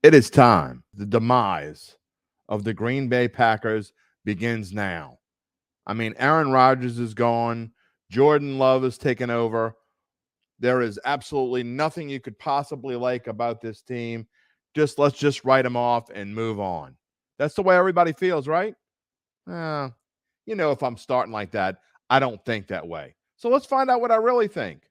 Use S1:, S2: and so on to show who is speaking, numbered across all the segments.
S1: It is time. The demise of the Green Bay Packers begins now. I mean, Aaron Rodgers is gone. Jordan Love is taken over. There is absolutely nothing you could possibly like about this team. Let's just write them off and move on. That's the way everybody feels, right? If I'm starting like that, I don't think that way. So let's find out what I really think.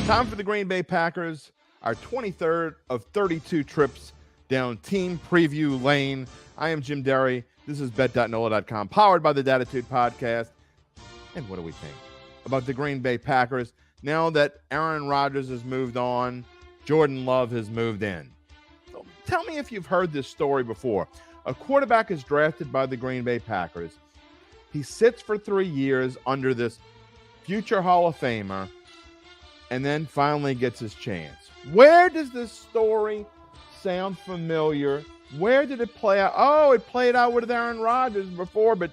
S1: Time for the Green Bay Packers, our 23rd of 32 trips down team preview lane. I am Jim Derry. This is NOLA.com, powered by the Dattitude Podcast. And what do we think about the Green Bay Packers now that Aaron Rodgers has moved on, Jordan Love has moved in? So tell me if you've heard this story before. A quarterback is drafted by the Green Bay Packers. He sits for 3 years under this future Hall of Famer, and then finally gets his chance. Where does this story sound familiar? Where did it play out? Oh, it played out with Aaron Rodgers before, but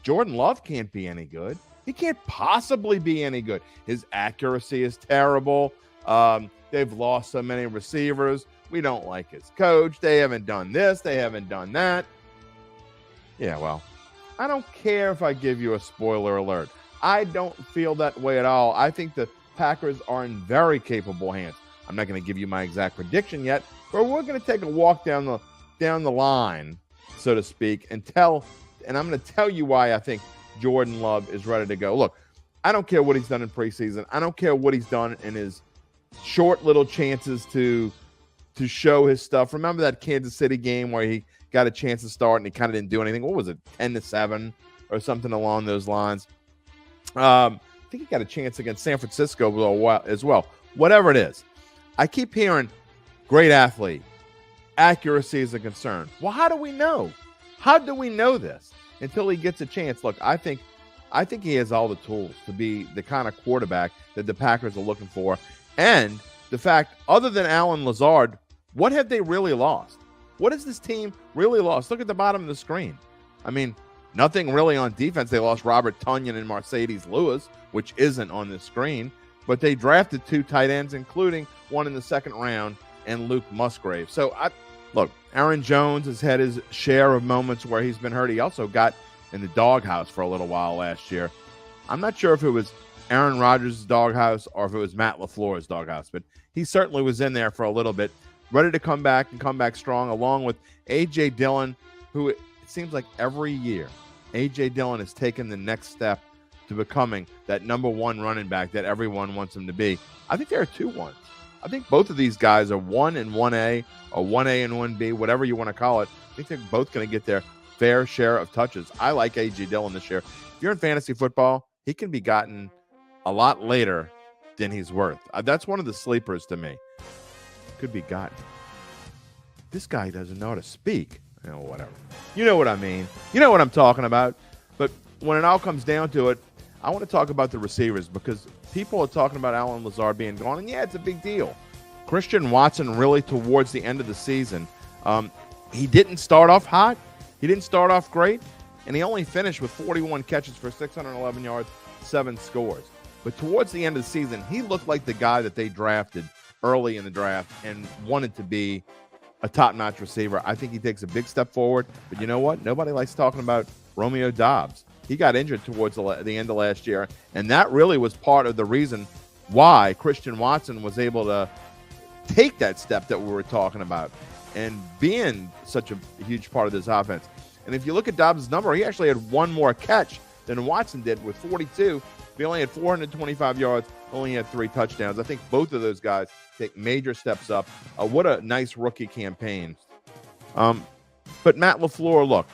S1: Jordan Love can't be any good. He can't possibly be any good. His accuracy is terrible. They've lost so many receivers. We don't like his coach. They haven't done this. They haven't done that. Yeah, well, I don't care if I give you a spoiler alert. I don't feel that way at all. I think the Packers are in very capable hands. I'm not going to give you my exact prediction yet, but we're going to take a walk down the line, so to speak, and I'm going to tell you why I think Jordan Love is ready to go. Look, I don't care what he's done in preseason. I don't care what he's done in his short little chances to show his stuff. Remember that Kansas City game where he got a chance to start and he kind of didn't do anything? What was it, 10-7 or something along those lines? I think he got a chance against San Francisco as well. Whatever it is, I keep hearing great athlete. Accuracy is a concern. Well, how do we know? How do we know this until he gets a chance? Look, I think he has all the tools to be the kind of quarterback that the Packers are looking for. And the fact, other than Allen Lazard, what have they really lost? What has this team really lost? Look at the bottom of the screen. I mean, nothing really on defense. They lost Robert Tonyan and Mercedes Lewis, which isn't on the screen. But they drafted 2 tight ends, including one in the second round, and Luke Musgrave. So, look, Aaron Jones has had his share of moments where he's been hurt. He also got in the doghouse for a little while last year. I'm not sure if it was Aaron Rodgers' doghouse or if it was Matt LaFleur's doghouse, but he certainly was in there for a little bit, ready to come back and come back strong, along with A.J. Dillon, who it seems like every year A.J. Dillon has taken the next step to becoming that number 1 running back that everyone wants him to be. I think there are 2 ones. I think both of these guys are 1 and 1A or 1A and 1B, whatever you want to call it. I think they're both going to get their fair share of touches. I like A.J. Dillon this year. If you're in fantasy football, he can be gotten a lot later than he's worth. That's one of the sleepers to me. Could be gotten. This guy doesn't know how to speak. Whatever. You know what I mean. You know what I'm talking about. But when it all comes down to it, I want to talk about the receivers because people are talking about Allen Lazard being gone, and yeah, it's a big deal. Christian Watson really towards the end of the season, he didn't start off hot. He didn't start off great, and he only finished with 41 catches for 611 yards, 7 scores. But towards the end of the season, he looked like the guy that they drafted early in the draft and wanted to be a top-notch receiver. I think he takes a big step forward, but you know what? Nobody likes talking about Romeo Doubs. He got injured towards the end of last year, and that really was part of the reason why Christian Watson was able to take that step that we were talking about and being such a huge part of this offense. And if you look at Dobbs' number, he actually had 1 more catch than Watson did with 42. He only had 425 yards, only had 3 touchdowns. I think both of those guys take major steps up. What a nice rookie campaign. But Matt LaFleur, look,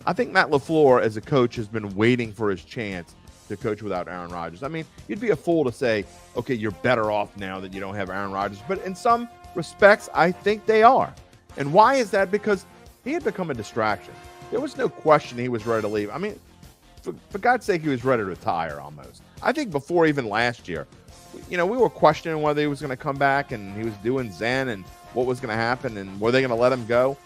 S1: I think Matt LaFleur as a coach has been waiting for his chance to coach without Aaron Rodgers. I mean, you'd be a fool to say, okay, you're better off now that you don't have Aaron Rodgers. But in some respects, I think they are. And why is that? Because he had become a distraction. There was no question he was ready to leave. I mean, for God's sake, he was ready to retire almost. I think before even last year, we were questioning whether he was going to come back and he was doing Zen and what was going to happen and were they going to let him go.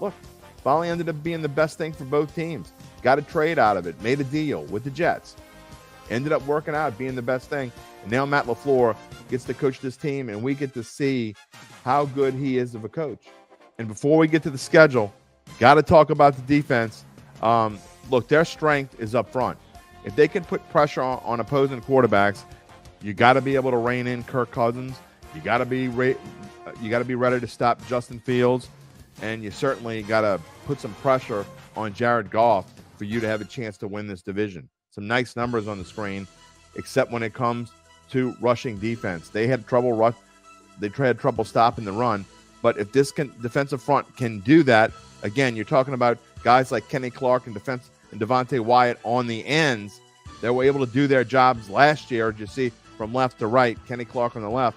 S1: Look, finally ended up being the best thing for both teams. Got a trade out of it, made a deal with the Jets. Ended up working out, being the best thing. And now Matt LaFleur gets to coach this team, and we get to see how good he is of a coach. And before we get to the schedule, got to talk about the defense. Look, their strength is up front. If they can put pressure on opposing quarterbacks, you got to be able to rein in Kirk Cousins. You got to be ready to stop Justin Fields, and you certainly got to put some pressure on Jared Goff for you to have a chance to win this division. Some nice numbers on the screen, except when it comes to rushing defense. They had trouble stopping the run, but if this defensive front can do that, again, you're talking about guys like Kenny Clark and Devontae Wyatt on the ends. They were able to do their jobs last year. You see from left to right, Kenny Clark on the left.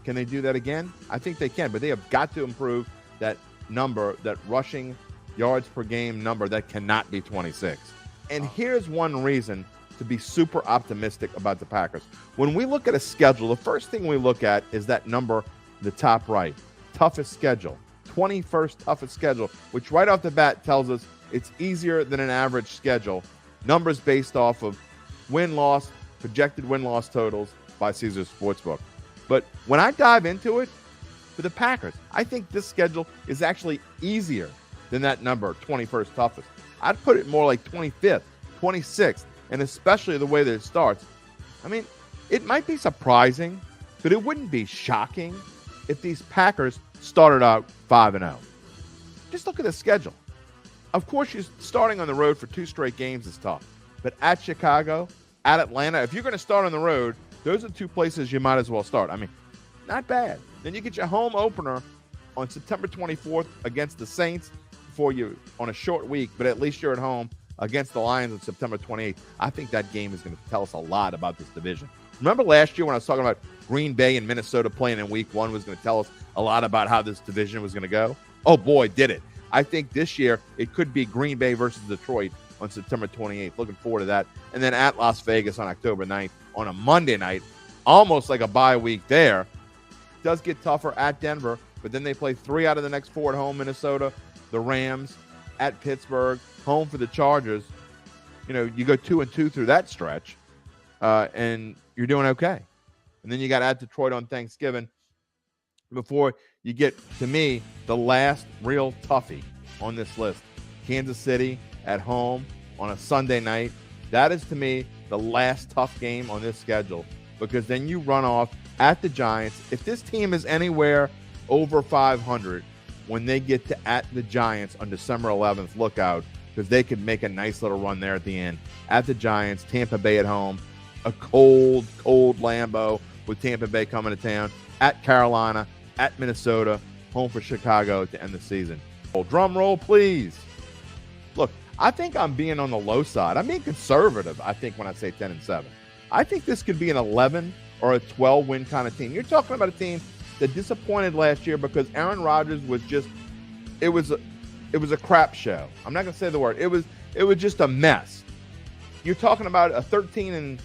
S1: Can they do that again? I think they can, but they have got to improve that number, that rushing yards per game number that cannot be 26. And here's one reason to be super optimistic about the Packers. When we look at a schedule, the first thing we look at is that number in the top right. Toughest schedule. 21st toughest schedule, which right off the bat tells us it's easier than an average schedule. Numbers based off of win-loss, projected win-loss totals by Caesars Sportsbook. But when I dive into it, for the Packers, I think this schedule is actually easier than that number, 21st toughest. I'd put it more like 25th, 26th, and especially the way that it starts. I mean, it might be surprising, but it wouldn't be shocking if these Packers started out 5-0. Just look at the schedule. Of course, you're starting on the road for 2 straight games is tough. But at Chicago, at Atlanta, if you're going to start on the road, those are 2 places you might as well start. I mean, not bad. Then you get your home opener on September 24th against the Saints before you on a short week, but at least you're at home against the Lions on September 28th. I think that game is going to tell us a lot about this division. Remember last year when I was talking about Green Bay and Minnesota playing in week 1 was going to tell us a lot about how this division was going to go? Oh, boy, did it. I think this year it could be Green Bay versus Detroit on September 28th. Looking forward to that. And then at Las Vegas on October 9th on a Monday night, almost like a bye week there. Does get tougher at Denver, but then they play 3 out of the next 4 at home, Minnesota, the Rams, at Pittsburgh, home for the Chargers. You go 2-2 through that stretch, and you're doing okay. And then you got at Detroit on Thanksgiving before you get, to me, the last real toughie on this list. Kansas City at home on a Sunday night. That is, to me, the last tough game on this schedule, because then you run off at the Giants. If this team is anywhere over 500 when they get to at the Giants on December 11th, look out, because they could make a nice little run there at the end. At the Giants, Tampa Bay at home, a cold Lambeau with Tampa Bay coming to town, at Carolina, at Minnesota, home for Chicago to end the season. Oh, drum roll, please. Look, I think I'm being on the low side. I'm being conservative, I think, when I say 10-7. I think this could be an 11 or a 12-win kind of team. You're talking about a team that disappointed last year because Aaron Rodgers was just – it was a crap show. I'm not going to say the word. It was just a mess. You're talking about a 13-14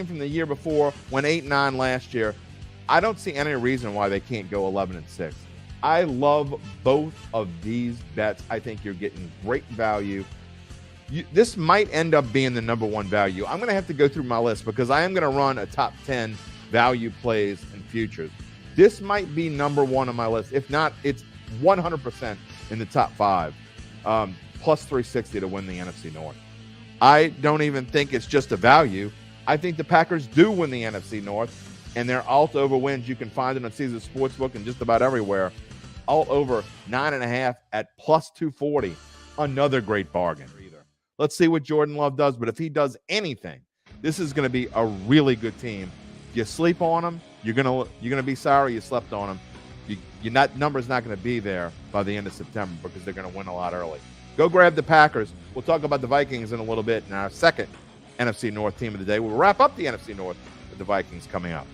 S1: from the year before, went 8-9 last year. I don't see any reason why they can't go 11-6. I love both of these bets. I think you're getting great value. This might end up being the number 1 value. I'm going to have to go through my list because I am going to run a top 10 value plays and futures. This might be number 1 on my list. If not, it's 100% in the top 5, plus 360 to win the NFC North. I don't even think it's just a value. I think the Packers do win the NFC North, and their alt over wins. You can find it on Caesars Sportsbook and just about everywhere. Alt over 9.5 at plus 240. Another great bargain. Let's see what Jordan Love does. But if he does anything, this is going to be a really good team. You sleep on them, you're gonna be sorry you slept on them. Number's not going to be there by the end of September because they're going to win a lot early. Go grab the Packers. We'll talk about the Vikings in a little bit in our second NFC North team of the day. We'll wrap up the NFC North with the Vikings coming up.